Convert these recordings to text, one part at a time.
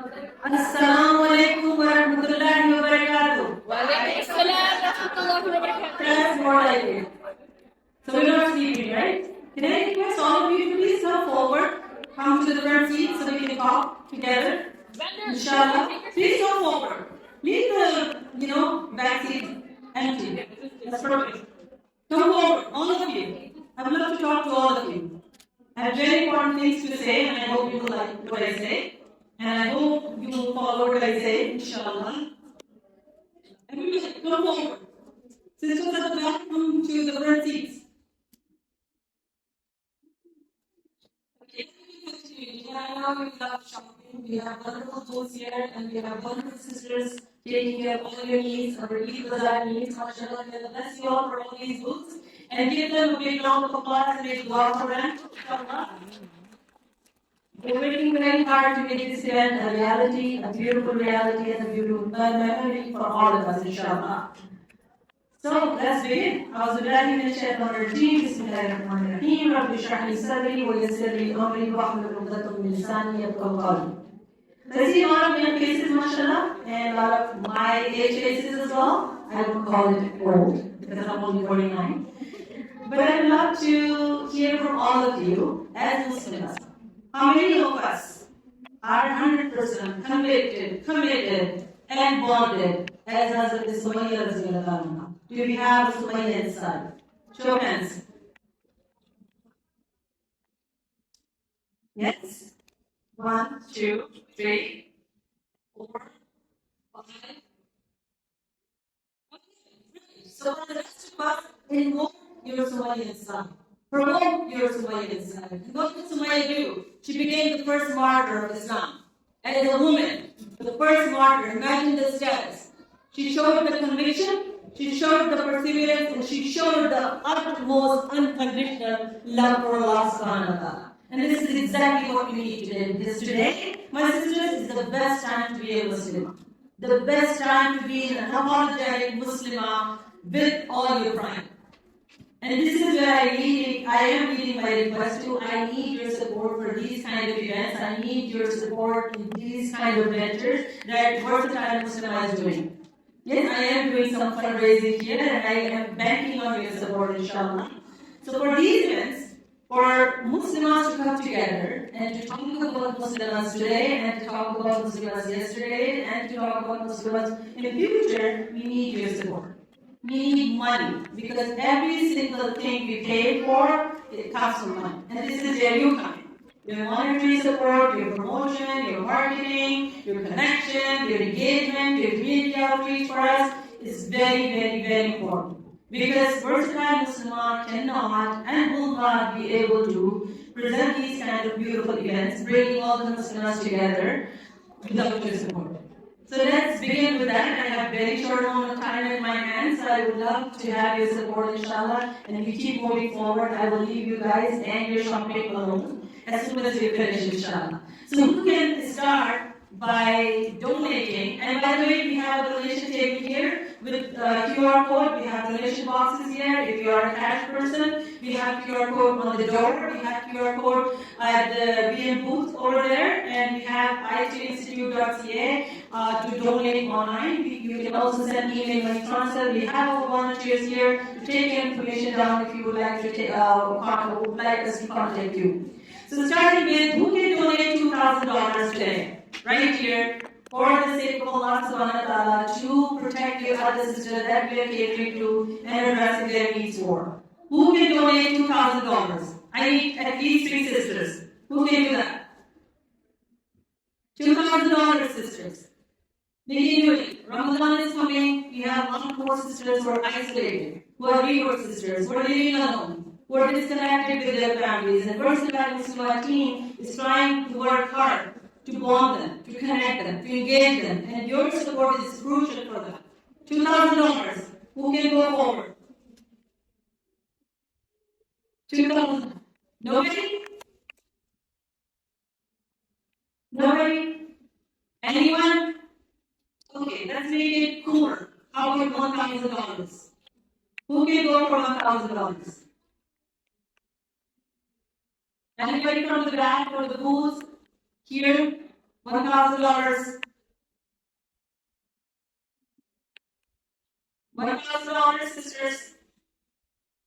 Assalamu alaikum wa rahmatullahi wa barakatuh. Wa alaikum assalam wa rahmatullahi wa barakatuh. That's more like it. So we're not sleeping, right? Can I request all of you to please come forward, come to the front seat so we can talk together? Inshallah. Please come forward. Leave the, back seat empty. That's perfect. Come forward, all of you. I would love to talk to all of you. I have very important things to say, and I hope you will like what I say. And I hope you will follow what I say, inshallah. Everybody, come forward. Sisters at the back, come to the front seats. Okay, I know we love shopping. We have wonderful booths here, and we have wonderful sisters taking care of all your needs, our Eid needs. MashAllah, may Allah bless you all for all these booths. And give them a big round of applause and make dua for them, inshallah. We're working very hard to make this event a reality, a beautiful reality, and a beautiful memory for all of us, inshallah. So let's begin. أعوذ بالله من الشيطان الرجيم. بسم الله الرحمن الرحيم. رب اشرح لي صدري ويسر لي أمري واحلل عقدة من لساني يفقهوا قولي. So I see a lot of young faces, mashallah, and a lot of my age faces as well. I don't call it old because I'm only 49. But I'd love to hear from all of you as Muslims. How many of us are 100% committed, and bonded as Hazrat Sumayya Radhiyallahu anha? Do we have Sumayya inside? Show of hands. Yes? 1, 2, 3, 4, 5. So for the rest of us, invoke your Sumayya inside. Promote your Sumayya inside. And what did Sumayya do? She became the first martyr of Islam. And as a woman, the first martyr, imagine the status. She showed the conviction, she showed the perseverance, and she showed the utmost unconditional love for Allah subhanahu wa ta'ala. And this is exactly what we need today. Because today, my sisters, is the best time to be a Muslim. The best time to be an unapologetic Muslimah with all your pride. And this is where I am leading my request to. I need your support for these kind of events. I need your support in these kind of ventures that Versatile Muslimah is doing. Yes, I am doing some fundraising here and I am banking on your support, inshallah. So for these events, for Muslims to come together and to talk about Muslims today and to talk about Muslims yesterday and to talk about Muslims in the future, we need your support. We need money because every single thing we pay for, it costs from money. And this is where you come in. Your monetary support, your promotion, your marketing, your connection, your engagement, your community outreach for us is very, very, very important. Because Versatile Muslimah cannot and will not be able to present these kind of beautiful events, bringing all the Muslims together without your support. So let's begin with that. I have very short amount of time in my hands, so I would love to have your support, inshallah. And if you keep moving forward, I will leave you guys and your shopping alone as soon as we finish, inshallah. So who can start by donating? And by the way, we have a donation table here with QR code. We have donation boxes here. If you are a cash person, we have QR code on the door. We have QR code at the BM booth over there. And we have ituinstitute.ca to donate online. You can also send email money transfer. We have our volunteers here to take your information down if you would like to would like us to contact you. So starting with, who can donate $2,000 today? Right here, for the sake of Allah subhanahu wa ta'ala, to protect your other sisters that we are catering to and addressing their needs for. Who can donate $2,000? I need at least 3 sisters. Who can do that? $2,000 sisters. We can do it. Ramadan is coming. We have a lot more sisters who are isolated, who are wayward sisters, who are living alone, who are disconnected with their families. And Versatile Muslimah team is trying to work hard to bond them, to connect them, to engage them. And your support is crucial for that. $2,000. Who can go forward? 2,000. Nobody? Nobody? Anyone? Okay, let's make it cooler. How about $1,000? Who can go for $1,000? Anybody from the back or the booth? Here? $1,000. $1,000, sisters.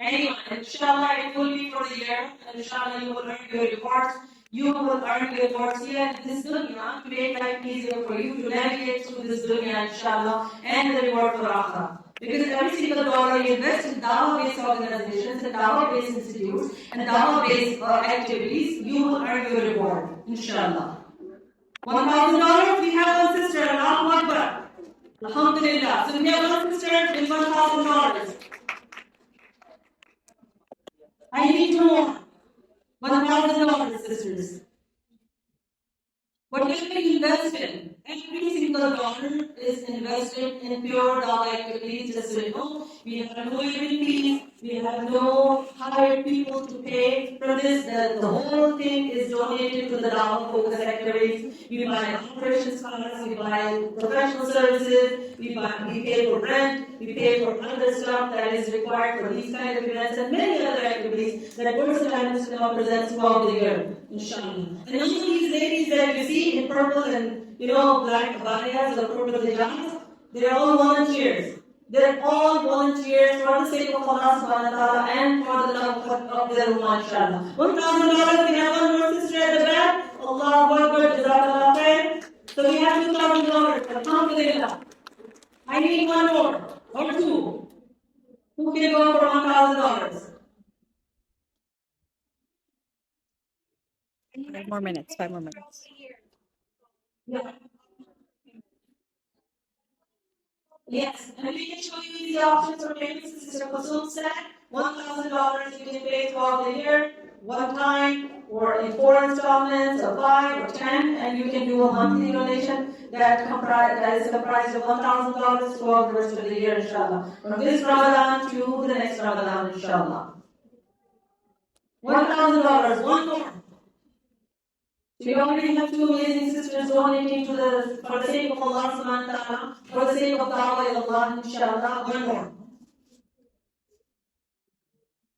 Anyone, inshallah, it will be for the year, and inshallah, you will earn your rewards. You will earn your rewards here in this dunya to make life easier for you to navigate through this dunya, inshallah, and the reward for akhirah. Because every single dollar you invest in dawah-based organizations and dawah-based institutes and dawah-based activities, you will earn your reward, inshallah. $1,000, we have one sister, Allahu Akbar. Alhamdulillah. So we have one sister with $1,000. I need two more. $1,000, sisters. Whatever you invest in, every single dollar is invested in pure dawah activities. Just so you know, we have no admin fees, we have no hired people to pay for this. The whole thing is donated to the dawah focus activities. We buy operations costs, we buy professional services, we pay for rent, we pay for other stuff that is required for these kind of events and many other activities that Bursa Islam presents throughout the year, inshallah. And all these ladies that you see in purple and black abayas or purple hijabs, they're all volunteers. They're all volunteers for the sake of Allah subhanahu wa ta'ala and for the love of their ummah, inshallah. $1,000, we have one more sister at the back. Allahu Akbar, JazakAllah khair. So we have $2,000. Alhamdulillah. I need one more or two. Who can go for $1,000? 5 more minutes. 5 more minutes. Yeah. Yes, and we can show you the options for payments. This is a Kusum set. $1,000 you can pay throughout the year, one time, or in 4 installments, or 5 or 10, and you can do a monthly donation that is comprised of $1,000 throughout the rest of the year, inshallah. From this Ramadan to the next Ramadan, inshallah. $1,000, one more. We already have 2 amazing sisters donating for the sake of Allah subhanahu wa ta'ala, for the sake of da'wah Allah, inshallah. One more.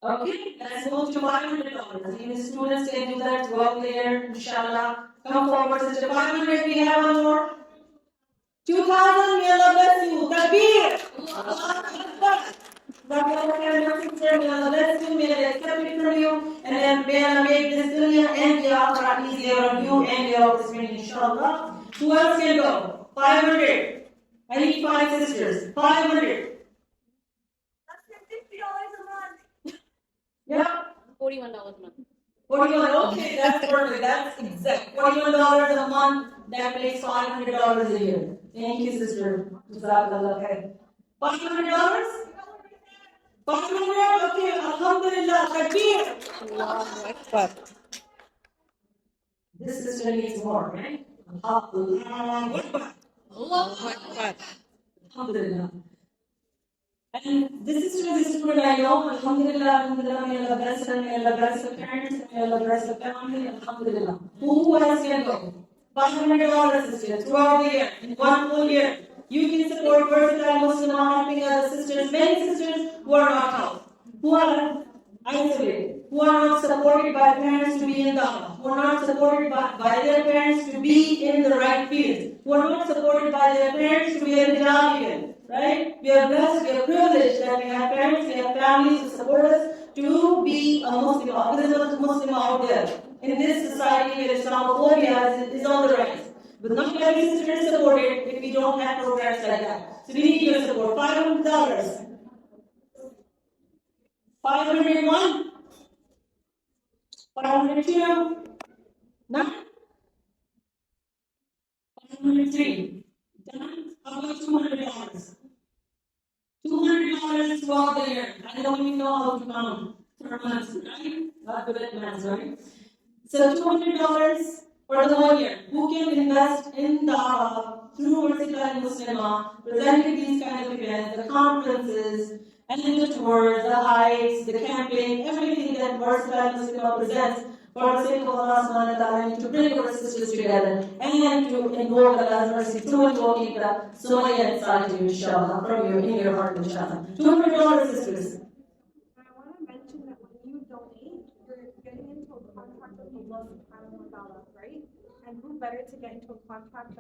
Okay, let's move to $500. Even students can do that throughout the year, inshallah. Come forward, sister. 500, we have one more. 2,000, may Allah bless you. Takbir! May Allah bless you, may Allah accept it from you, and then may Allah make this dunya and the akhirah easier on you and your offspring, inshallah. Who else can go? 500. I need 5 sisters. 500. Yeah. $41 a month. 41. Okay, that's perfect. That's exact. $41 a month. That makes $500 a year. Thank you, sister. JazakAllah khair. $500. 500. Okay. Alhamdulillah. Takbir. Allahu Akbar. This sister needs more, right? Alhamdulillah. Allahu Akbar. Alhamdulillah. And this is what I know. Alhamdulillah, alhamdulillah, may Allah bless them, may Allah bless the parents, may Allah bless the family, alhamdulillah. Who else can go? $500 sister throughout the year, in one full year. You can support versatile Muslim helping other sisters, many sisters who are not helped, who are isolated, who are not supported by parents to be in dawah, who are not supported by their parents to be in the right field, who are not supported by their parents to be a hijab even. Right? We are blessed, we are privileged that we have parents, we have families who support us to be a Muslim. There is a Muslim out there. In this society where Islamophobia is on the rise. But not every sister is supported if we don't have programs like that. So we need your support. $500. 501. 502. 9. 503. Done? How about $200? $200 throughout the year. I don't even know how to count per month, right? Not good at math, right? So $200 for the whole year. Who can invest in dawah through versatile Muslimah, presenting these kinds of events, the conferences, and the tours, the hikes, the camping, everything that versatile Muslimah presents for the sake of Allah subhanahu wa ta'ala, to bring our sisters together and to invoke Allah's mercy through invoking the Sumayya inside you, inshallah, from you, in your heart, inshallah. $200, sisters. I want to mention that when you donate, you're getting into a contract with Allah subhanahu wa ta'ala, right? And who better to get into a contract